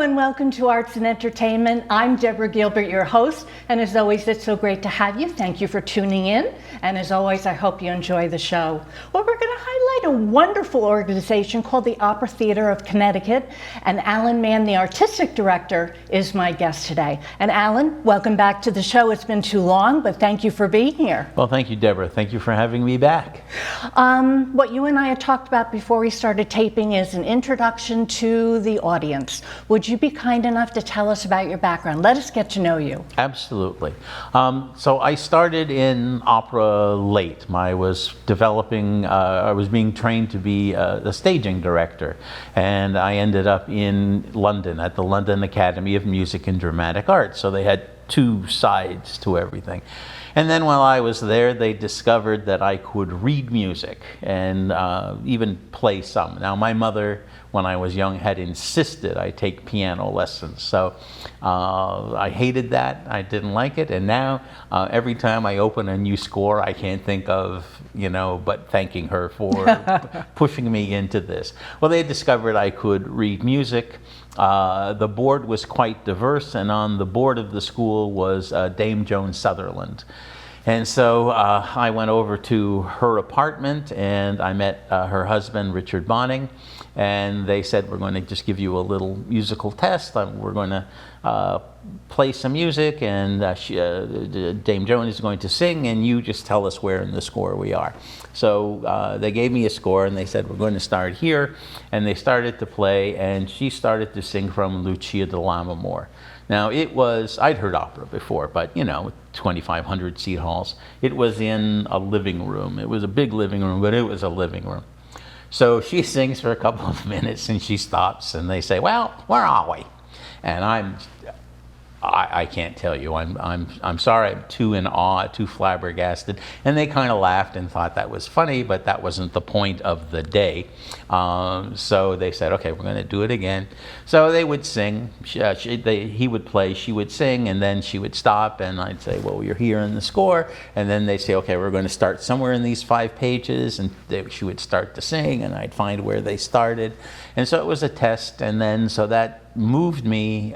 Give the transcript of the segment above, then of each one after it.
and welcome to Arts and Entertainment. I'm Deborah Gilbert, your host, and as always, it's so great to have you. Thank you for tuning in, and as always, I hope you enjoy the show. Well, we're going to highlight a wonderful organization called the Opera Theater of Connecticut, and Alan Mann, the artistic director, is my guest today. And Alan, welcome back to the show. It's been too long, but thank you for being here. Well, thank you, Deborah. Thank you for having me back. What you and I had talked about before we started taping is an introduction to the audience. Would you be kind enough to tell us about your background? Let us get to know you. Absolutely. So I started in opera late. I was being trained to be a staging director, and I ended up in London at the London Academy of Music and Dramatic Arts. So they had two sides to everything. And then while I was there, they discovered that I could read music and even play some. Now, my mother, when I was young, had insisted I take piano lessons. So I hated that. I didn't like it. And now every time I open a new score, I can't think of, but thanking her for pushing me into this. Well, they discovered I could read music. The board was quite diverse, and on the board of the school was Dame Joan Sutherland. And so I went over to her apartment, and I met her husband, Richard Bonning, and they said, we're going to just give you a little musical test. We're going to play some music, and Dame Joan is going to sing, and you just tell us where in the score we are. So they gave me a score, and they said, we're going to start here. And they started to play, and she started to sing from Lucia di Lammermoor. Now, I'd heard opera before, but 2,500 seat halls. It was in a living room. It was a big living room, but it was a living room. So she sings for a couple of minutes, and she stops, and they say, well, where are we? And I can't tell you. I'm sorry. I'm too in awe, too flabbergasted. And they kind of laughed and thought that was funny, but that wasn't the point of the day. So they said, okay, we're going to do it again. So they would sing. He would play. She would sing, and then she would stop, and I'd say, well, you're here in the score. And then they'd say, okay, we're going to start somewhere in these 5 pages, and she would start to sing, and I'd find where they started. And so it was a test, and then so that moved me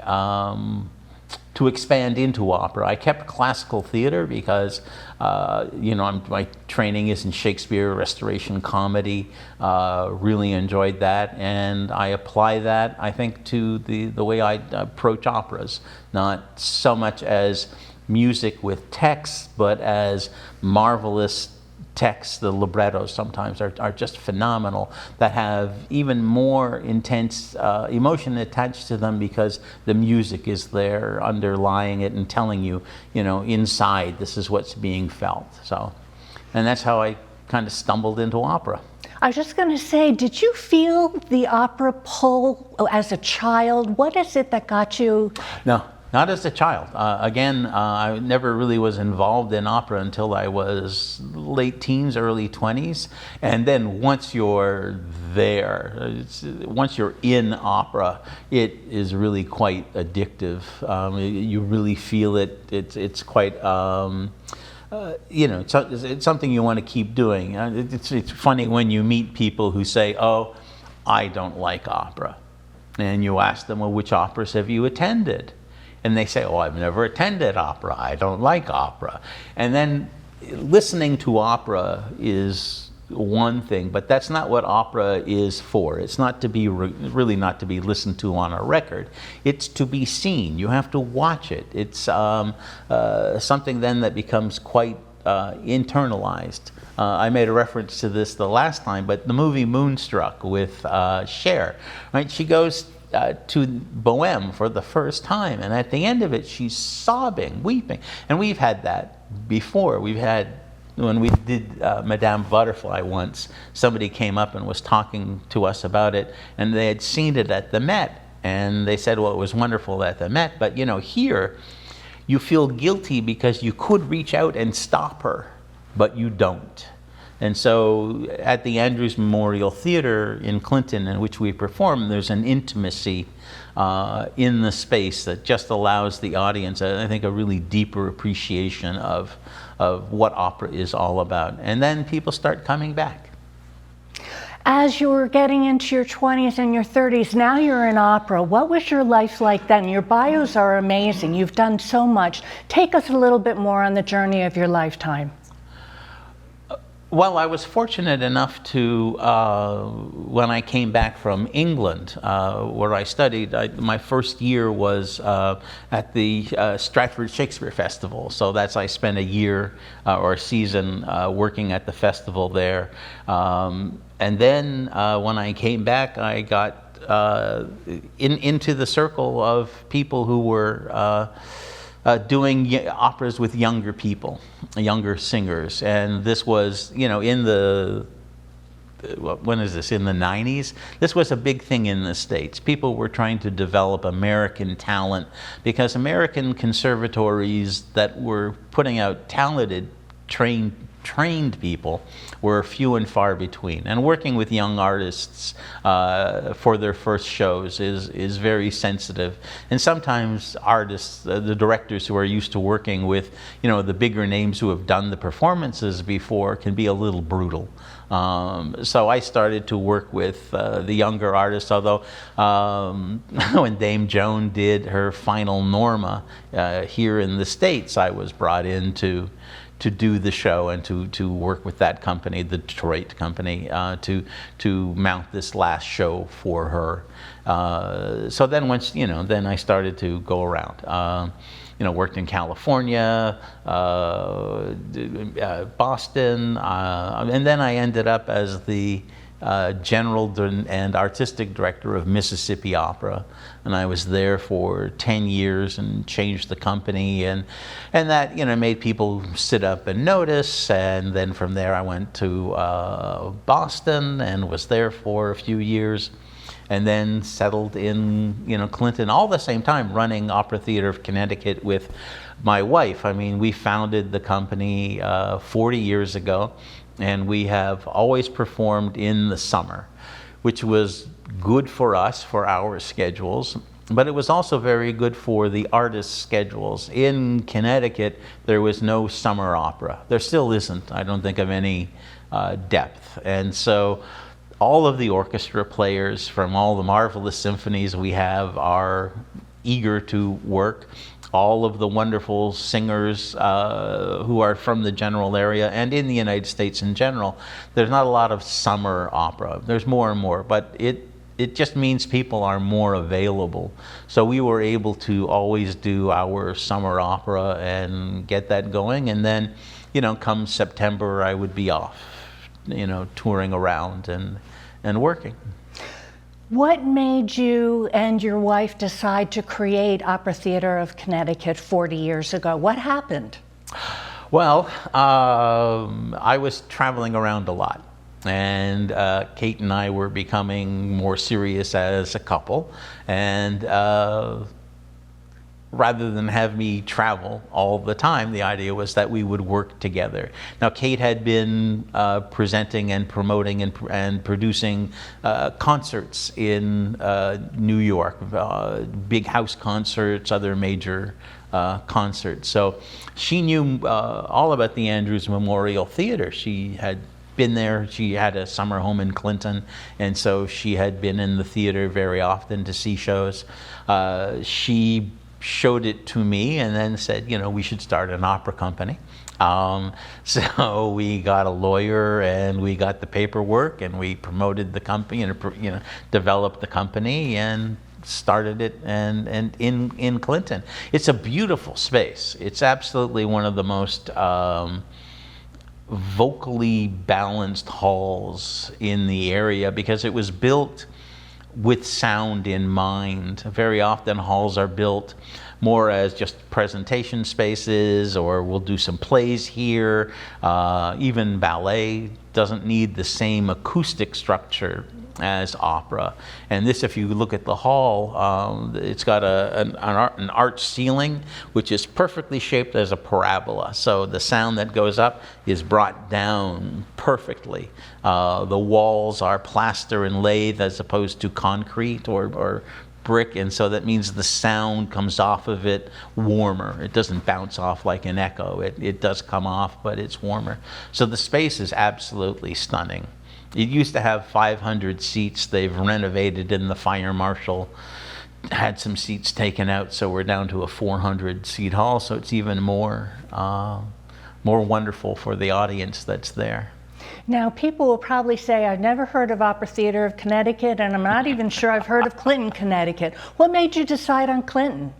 to expand into opera. I kept classical theater because, my training is in Shakespeare, Restoration comedy, really enjoyed that, and I apply that, I think, to the way I approach operas, not so much as music with text, but as marvelous texts. The librettos sometimes are just phenomenal, that have even more intense emotion attached to them because the music is there underlying it and telling you, inside this is what's being felt. So, and that's how I kind of stumbled into opera. I was just going to say, did you feel the opera pull as a child? What is it that got you? No. Not as a child. I never really was involved in opera until I was late teens, early 20s. And then once you're there, once you're in opera, it is really quite addictive. You really feel it. It's quite, it's something you want to keep doing. It's funny when you meet people who say, oh, I don't like opera. And you ask them, well, which operas have you attended? And they say, oh, I've never attended opera. I don't like opera. And then listening to opera is one thing, but that's not what opera is for. It's not to be really not to be listened to on a record. It's to be seen. You have to watch it. It's something then that becomes quite internalized. I made a reference to this the last time, but the movie Moonstruck with Cher, right? She goes to Bohème for the first time, and at the end of it she's sobbing, weeping. And we've had that before. We've had, when we did Madame Butterfly once, somebody came up and was talking to us about it, and they had seen it at the Met, and they said, well, it was wonderful at the Met, but here you feel guilty because you could reach out and stop her, but you don't. And so at the Andrews Memorial Theater in Clinton, in which we perform, there's an intimacy in the space that just allows the audience, I think, a really deeper appreciation of what opera is all about. And then people start coming back. As you were getting into your 20s and your 30s, now you're in opera. What was your life like then? Your bios are amazing. You've done so much. Take us a little bit more on the journey of your lifetime. Well, I was fortunate enough to, when I came back from England, where I studied, my first year was at the Stratford Shakespeare Festival. So I spent a year or a season working at the festival there. And then when I came back, I got into the circle of people who were doing operas with younger people, younger singers. And this was, in the, when is this, in the 90s? This was a big thing in the States. People were trying to develop American talent because American conservatories that were putting out talented, trained people were few and far between, and working with young artists for their first shows is very sensitive. And sometimes artists, the directors who are used to working with the bigger names who have done the performances before, can be a little brutal. So I started to work with the younger artists, although when Dame Joan did her final Norma here in the States, I was brought in to do the show and to work with that company, the Detroit company, to mount this last show for her. So then once, then I started to go around. Worked in California, Boston, and then I ended up as the general and artistic director of Mississippi Opera, and I was there for 10 years and changed the company, and that made people sit up and notice. And then from there I went to Boston and was there for a few years, and then settled in Clinton, all the same time running Opera Theater of Connecticut with my wife. I mean, we founded the company 40 years ago, and we have always performed in the summer, which was good for us, for our schedules, but it was also very good for the artists' schedules. In Connecticut, there was no summer opera. There still isn't, I don't think, of any depth. And so all of the orchestra players from all the marvelous symphonies we have are eager to work. All of the wonderful singers who are from the general area and in the United States in general, there's not a lot of summer opera. There's more and more, but it just means people are more available. So we were able to always do our summer opera and get that going. And then, come September, I would be off, touring around and working. What made you and your wife decide to create Opera Theater of Connecticut 40 years ago? What happened? Well, I was traveling around a lot, and Kate and I were becoming more serious as a couple, and rather than have me travel all the time, the idea was that we would work together. Now, Kate had been presenting and promoting and producing concerts in New York, big house concerts, other major concerts. So she knew all about the Andrews Memorial Theater. She had been there. She had a summer home in Clinton, and so she had been in the theater very often to see shows. She showed it to me and then said, we should start an opera company. So we got a lawyer and we got the paperwork and we promoted the company and developed the company and started it and in Clinton. It's a beautiful space. It's absolutely one of the most vocally balanced halls in the area because it was built with sound in mind. Very often halls are built more as just presentation spaces, or we'll do some plays here. Even ballet doesn't need the same acoustic structure as opera. And this, if you look at the hall, it's got an arch ceiling, which is perfectly shaped as a parabola. So the sound that goes up is brought down perfectly. The walls are plaster and lath as opposed to concrete or brick, and so that means the sound comes off of it warmer. It doesn't bounce off like an echo. It does come off, but it's warmer. So the space is absolutely stunning. It used to have 500 seats. They've renovated, and the fire marshal had some seats taken out, so we're down to a 400-seat hall. So it's even more wonderful for the audience that's there. Now, people will probably say, I've never heard of Opera Theater of Connecticut, and I'm not even sure I've heard of Clinton, Connecticut. What made you decide on Clinton?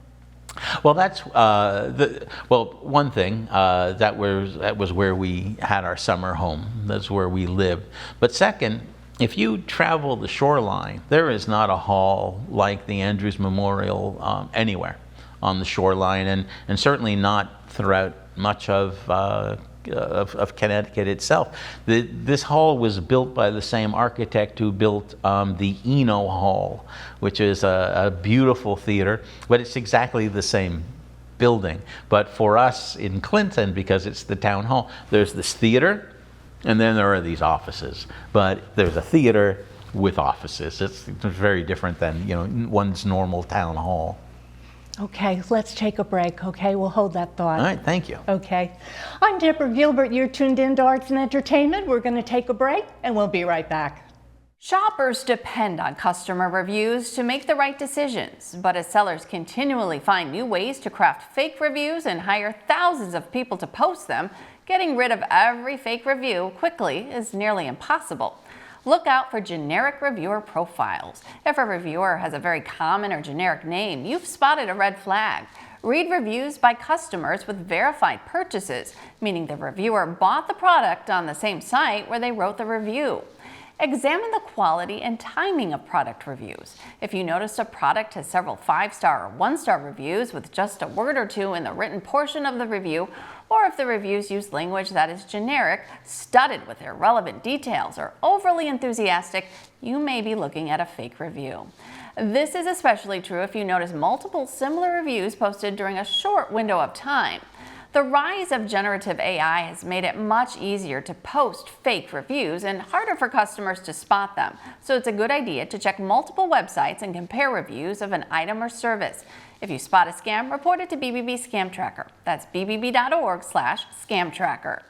Well, that's one thing that was where we had our summer home. That's where we lived. But second, if you travel the shoreline, there is not a hall like the Andrews Memorial anywhere on the shoreline, and certainly not throughout much of Connecticut itself. This hall was built by the same architect who built the Eno Hall, which is a beautiful theater, but it's exactly the same building. But for us in Clinton, because it's the town hall, there's this theater, and then there are these offices. But there's a theater with offices. It's very different than one's normal town hall. Okay, let's take a break, okay? We'll hold that thought. All right, thank you. Okay. I'm Deborah Gilbert. You're tuned in to Arts and Entertainment. We're going to take a break, and we'll be right back. Shoppers depend on customer reviews to make the right decisions, but as sellers continually find new ways to craft fake reviews and hire thousands of people to post them, getting rid of every fake review quickly is nearly impossible. Look out for generic reviewer profiles. If a reviewer has a very common or generic name, you've spotted a red flag. Read reviews by customers with verified purchases, meaning the reviewer bought the product on the same site where they wrote the review. Examine the quality and timing of product reviews. If you notice a product has several 5-star or 1-star reviews with just a word or two in the written portion of the review, or if the reviews use language that is generic, studded with irrelevant details, or overly enthusiastic, you may be looking at a fake review. This is especially true if you notice multiple similar reviews posted during a short window of time. The rise of generative AI has made it much easier to post fake reviews and harder for customers to spot them. So it's a good idea to check multiple websites and compare reviews of an item or service. If you spot a scam, report it to BBB Scam Tracker. That's bbb.org/scam tracker.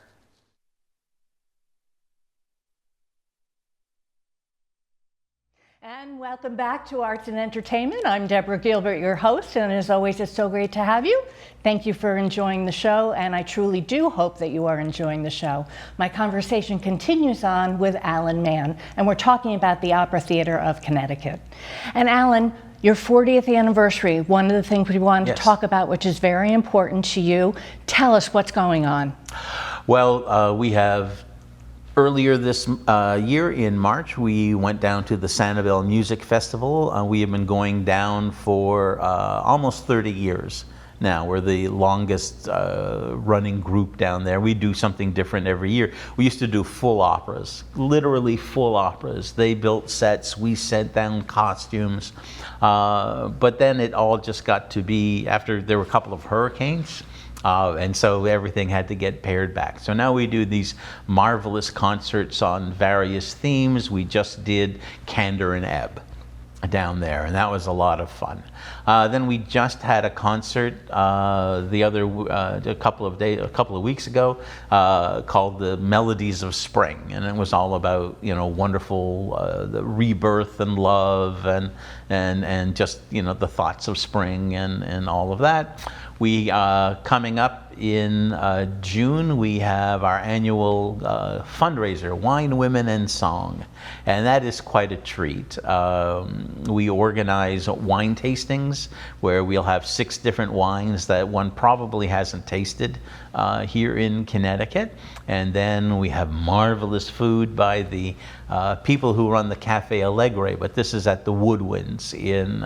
And welcome back to Arts and Entertainment. I'm Deborah Gilbert, your host, and as always, it's so great to have you. Thank you for enjoying the show, and I truly do hope that you are enjoying the show. My conversation continues on with Alan Mann, and we're talking about the Opera Theater of Connecticut. And Alan, your 40th anniversary, one of the things we wanted to talk about, which is very important to you. Tell us what's going on. Well, we have earlier this year in March, we went down to the Sanibel Music Festival. We have been going down for almost 30 years now. We're the longest running group down there. We do something different every year. We used to do full operas, literally full operas. They built sets, we sent down costumes. But then it all just got to be, after there were a couple of hurricanes, and so everything had to get pared back. So now we do these marvelous concerts on various themes. We just did Candor and Ebb down there, and that was a lot of fun. Then we just had a concert a couple of weeks ago called the Melodies of Spring, and it was all about wonderful the rebirth and love and just the thoughts of spring and all of that. We coming up in June, we have our annual fundraiser, Wine, Women, and Song, and that is quite a treat. We organize wine tastings where we'll have 6 different wines that one probably hasn't tasted here in Connecticut, and then we have marvelous food by the people who run the Cafe Allegre, but this is at the Woodwinds in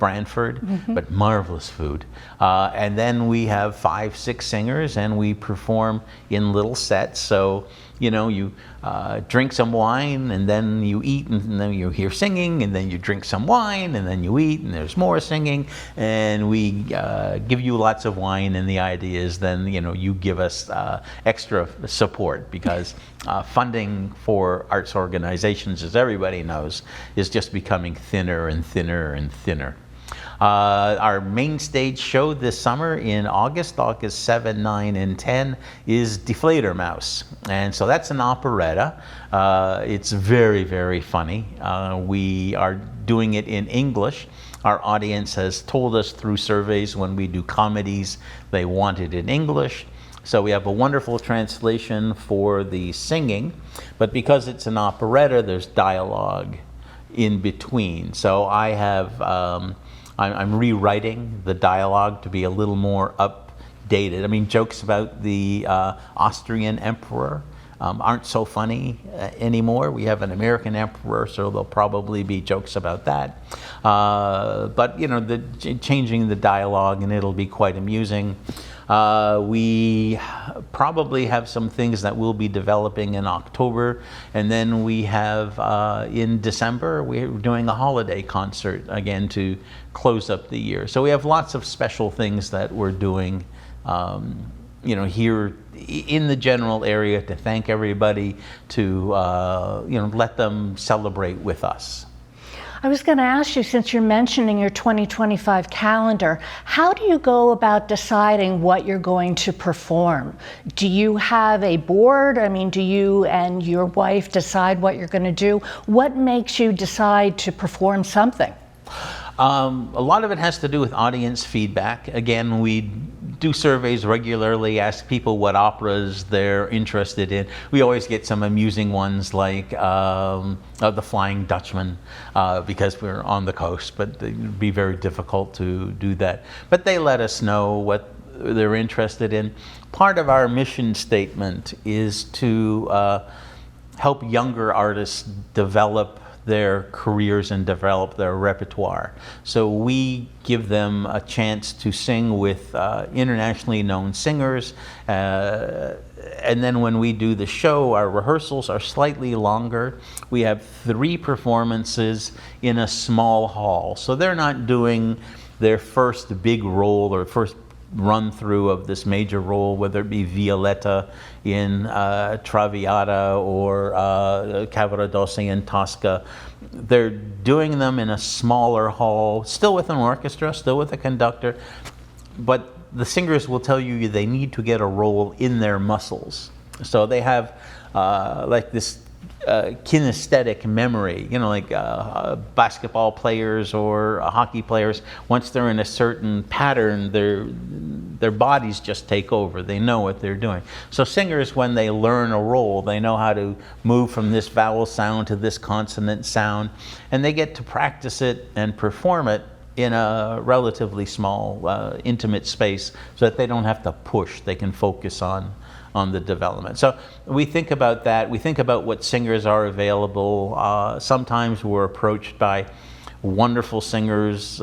Brantford, but marvelous food. And then we have 5-6 singers, and we perform in little sets. So, you drink some wine, and then you eat, and then you hear singing, and then you drink some wine, and then you eat, and there's more singing. And we give you lots of wine, and the idea is then, you give us extra support, because funding for arts organizations, as everybody knows, is just becoming thinner and thinner and thinner. Our main stage show this summer in August 7, 9, and 10, is Die Fledermaus. And so that's an operetta. It's very, very funny. We are doing it in English. Our audience has told us through surveys when we do comedies, they want it in English. So we have a wonderful translation for the singing, but because it's an operetta, there's dialogue in between. So I have, I'm rewriting the dialogue to be a little more updated. I mean, jokes about the Austrian emperor aren't so funny anymore. We have an American emperor, so there'll probably be jokes about that. But you know, changing the dialogue, and it'll be quite amusing. We probably have some things that we'll be developing in October, and then we have in December we're doing a holiday concert again to close up the year. So we have lots of special things that we're doing, you know, here in the general area to thank everybody, to you know, let them celebrate with us. I was going to ask you, since you're mentioning your 2025 calendar, how do you go about deciding what you're going to perform? Do you have a board? I mean, do you and your wife decide what you're going to do? What makes you decide to perform something? A lot of it has to do with audience feedback. Again, we do surveys regularly, ask people what operas they're interested in. We always get some amusing ones like The Flying Dutchman, because we're on the coast, but it would be very difficult to do that. But they let us know what they're interested in. Part of our mission statement is to help younger artists develop their careers and develop their repertoire. So we give them a chance to sing with internationally known singers, and then when we do the show, our rehearsals are slightly longer. We have 3 performances in a small hall, so they're not doing their first big role or first run through of this major role, whether it be Violetta in Traviata or Cavaradossi in Tosca. They're doing them in a smaller hall, still with an orchestra, still with a conductor, but the singers will tell you they need to get a role in their muscles. So they have like this kinesthetic memory, you know, like basketball players or hockey players. Once they're in a certain pattern, their bodies just take over. They know what they're doing. So singers, when they learn a role, they know how to move from this vowel sound to this consonant sound, and they get to practice it and perform it in a relatively small, intimate space, so that they don't have to push. They can focus on the development. So we think about that. We think about what singers are available. Sometimes we're approached by wonderful singers,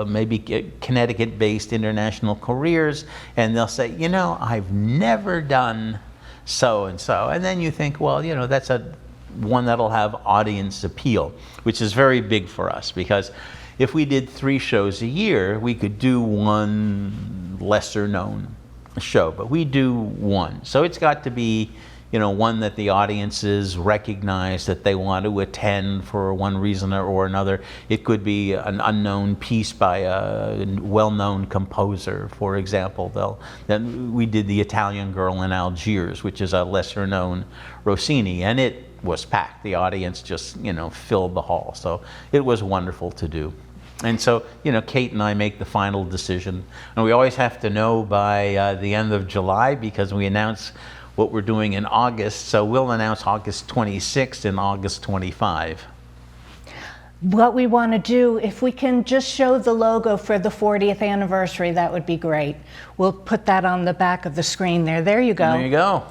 maybe Connecticut-based international careers, and they'll say, you know, I've never done so-and-so. And then you think, well, you know, that's one that'll have audience appeal, which is very big for us, because if we did 3 shows a year, we could do one lesser known show, but we do one. So it's got to be, you know, one that the audiences recognize that they want to attend for one reason or another. It could be an unknown piece by a well-known composer, for example. Then we did The Italian Girl in Algiers, which is a lesser-known Rossini, and it was packed. The audience just, you know, filled the hall. So it was wonderful to do. And so, you know, Kate and I make the final decision. And we always have to know by the end of July, because we announce what we're doing in August. So we'll announce August 26th and August 25. What we want to do, if we can just show the logo for the 40th anniversary, that would be great. We'll put that on the back of the screen there. There you go. There you go.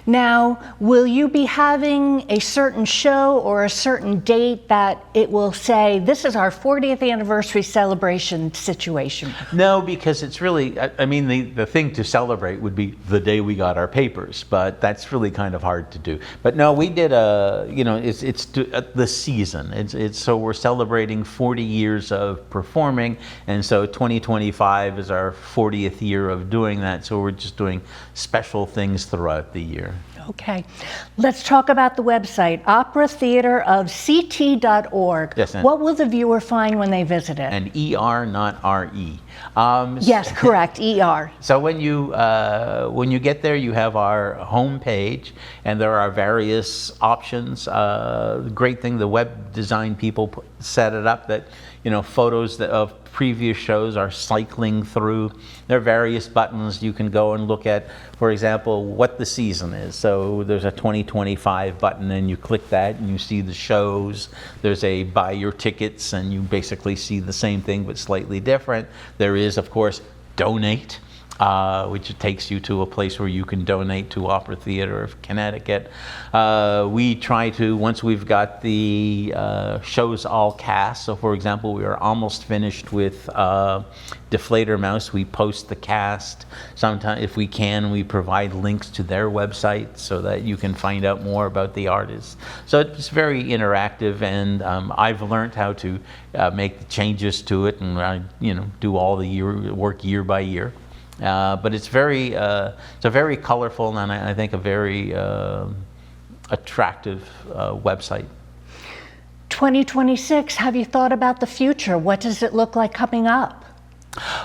Now, will you be having a certain show or a certain date that it will say, this is our 40th anniversary celebration situation? No, because it's really, I mean, the thing to celebrate would be the day we got our papers, but that's really kind of hard to do. But no, we did you know, it's the season. It's so we're celebrating 40 years of performing, and so 2025 is our 40th year of doing that, so we're just doing special things throughout the year. Okay, let's talk about the website, operatheaterofct.org. Yes, ma'am. What will the viewer find when they visit it? And ER, not RE. Yes, correct, ER. So when you get there, you have our home page, and there are various options. Great thing, the web design people set it up that photos of previous shows are cycling through. There are various buttons you can go and look at, for example, what the season is. So there's a 2025 button, and you click that and you see the shows. There's a buy your tickets, and you basically see the same thing but slightly different. There is, of course, donate, which takes you to a place where you can donate to Opera Theater of Connecticut. We try to, once we've got the shows all cast, so for example, we are almost finished with Deflator Mouse. We post the cast. Sometimes, if we can, we provide links to their website so that you can find out more about the artists. So it's very interactive, and I've learned how to make the changes to it and do all the work year by year. But it's a very colorful and I think a very attractive website. 2026, have you thought about the future? What does it look like coming up?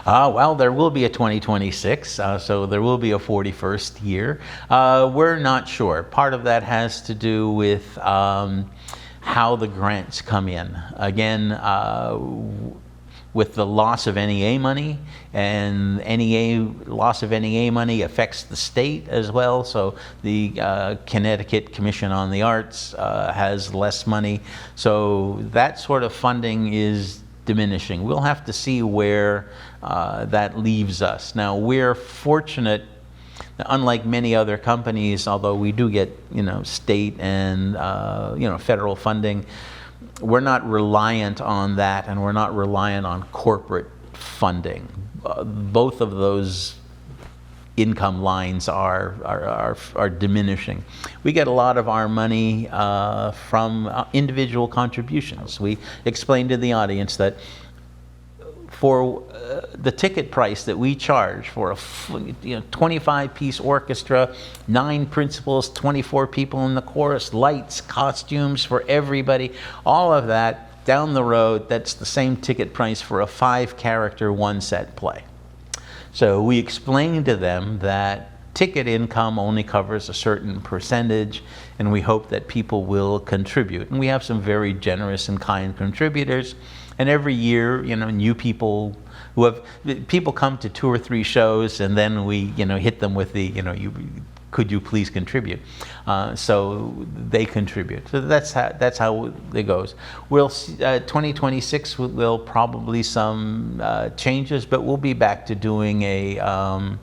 Well, there will be a 2026, so there will be a 41st year. We're not sure. Part of that has to do with how the grants come in. Again, with the loss of NEA money, and loss of NEA money affects the state as well. So the Connecticut Commission on the Arts has less money. So that sort of funding is diminishing. We'll have to see where that leaves us. Now, we're fortunate, unlike many other companies, although we do get state and federal funding. We're not reliant on that, and we're not reliant on corporate funding. Both of those income lines are diminishing. We get a lot of our money from individual contributions. We explained to the audience that for the ticket price that we charge for a 25-piece orchestra, 9 principals, 24 people in the chorus, lights, costumes for everybody, all of that down the road, that's the same ticket price for a 5-character, 1-set play. So we explained to them that ticket income only covers a certain percentage, and we hope that people will contribute. And we have some very generous and kind contributors. And every year, new people people come to 2 or 3 shows, and then we, hit them with the, could you please contribute? So they contribute. So that's how it goes. 2026 will probably some changes, but we'll be back to doing a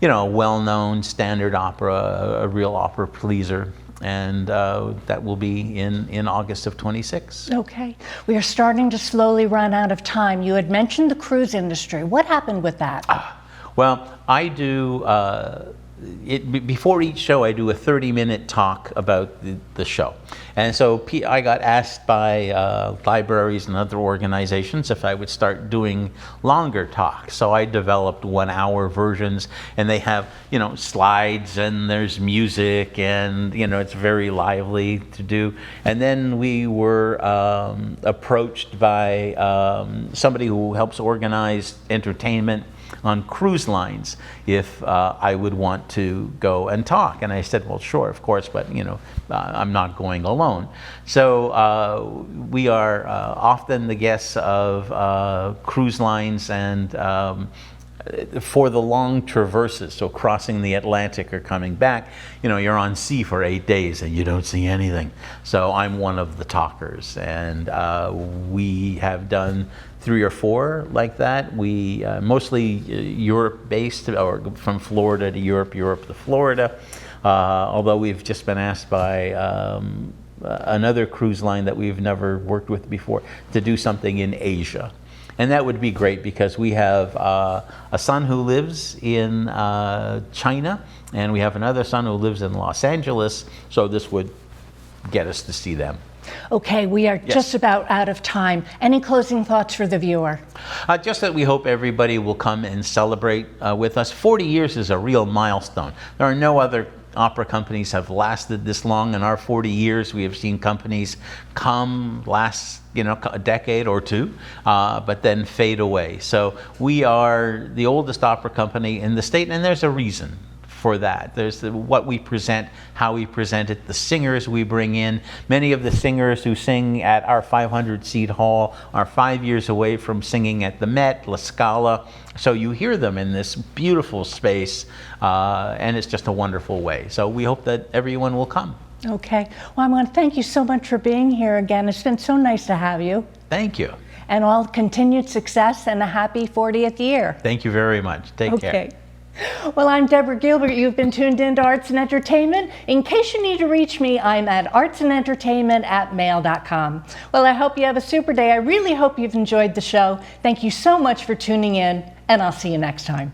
well-known standard opera, a real opera pleaser. And that will be in August of 26. Okay. We are starting to slowly run out of time. You had mentioned the cruise industry. What happened with that? Well, I do, before each show, I do a 30-minute talk about the show. And so I got asked by libraries and other organizations if I would start doing longer talks. So I developed 1-hour versions, and they have, slides, and there's music, and, it's very lively to do. And then we were approached by somebody who helps organize entertainment on cruise lines if I would want to go and talk. And I said, well, sure, of course, but I'm not going alone. So we are often the guests of cruise lines, and for the long traverses, so crossing the Atlantic or coming back, you're on sea for 8 days and you don't see anything. So I'm one of the talkers, and we have done 3 or 4 like that. We mostly Europe-based, or from Florida to Europe, Europe to Florida. Although we've just been asked by another cruise line that we've never worked with before to do something in Asia. And that would be great because we have a son who lives in China, and we have another son who lives in Los Angeles, so this would get us to see them. Okay, we are just about out of time. Any closing thoughts for the viewer? Just that we hope everybody will come and celebrate with us. 40 years is a real milestone. There are no other opera companies have lasted this long. In our 40 years, we have seen companies come, last, a decade or two, but then fade away. So we are the oldest opera company in the state, and there's a reason for that. There's what we present, how we present it, the singers we bring in. Many of the singers who sing at our 500-seat hall are 5 years away from singing at the Met, La Scala. So you hear them in this beautiful space, and it's just a wonderful way. So we hope that everyone will come. Okay. Well, I want to thank you so much for being here again. It's been so nice to have you. Thank you. And all continued success and a happy 40th year. Thank you very much. Take care. Okay. Well, I'm Deborah Gilbert. You've been tuned into Arts and Entertainment. In case you need to reach me, I'm at artsandentertainment@mail.com. Well, I hope you have a super day. I really hope you've enjoyed the show. Thank you so much for tuning in, and I'll see you next time.